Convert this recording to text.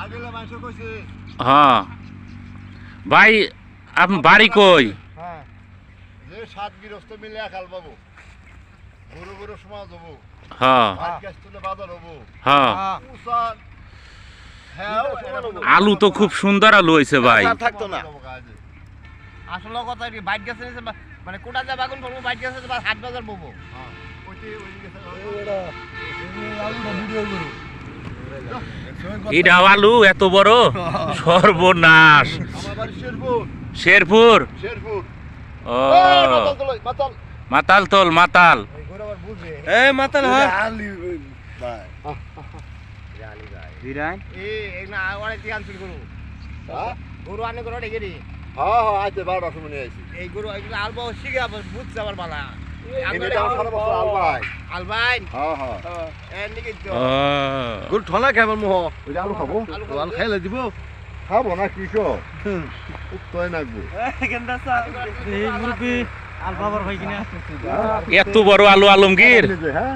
আগেলে মাংস কইছে হ্যাঁ ভাই আপনি বাড়ি কই? হ্যাঁ যে সাত গৃহস্থ মিলে একাল পাবো গরু গরু সমাজ হবো হ্যাঁ গ্যাস তুলে বাজার হবো হ্যাঁ উসান হ্যাঁ আলু তো খুব সুন্দর আলু হয়েছে ভাই। থাকতো না আসলে কথা কি বাইক গেছে মানে কোটা যা বাগুন করবো বাইক গেছে বা হাট বাজার ববো এটা আলু এত বড় সর্বনাশ। আমার বাড়ি শেরপুর শেরপুর শেরপুর ও মাতাল মাতাল তোল মাতাল। গরু আবার বুঝবে এই মাতাল হয় আলি ভাই বিরান এই না ওরে কি আনছিল গরু হ্যাঁ গরু আনে গরু ডেকে দি হ্যাঁ হ্যাঁ আইতে 12টার সময় নিয়ে আইছি এই গরু এগুলো আলবা শিখে আবার বুঝছে আবার বালা এটা আমার সারা বছর আল ভাই আলবাইন হ্যাঁ হ্যাঁ এর নিকে তো ও গরু ঠলা খাবার মোহ ওইটা আলু খাবো আলু খাইলে দিব খাবো না কি কো উত্তয় নাকবো গেন্দা সা এই মুরগি আলবা বার হয় কিনা এত বড় আলু আলমগীর। হ্যাঁ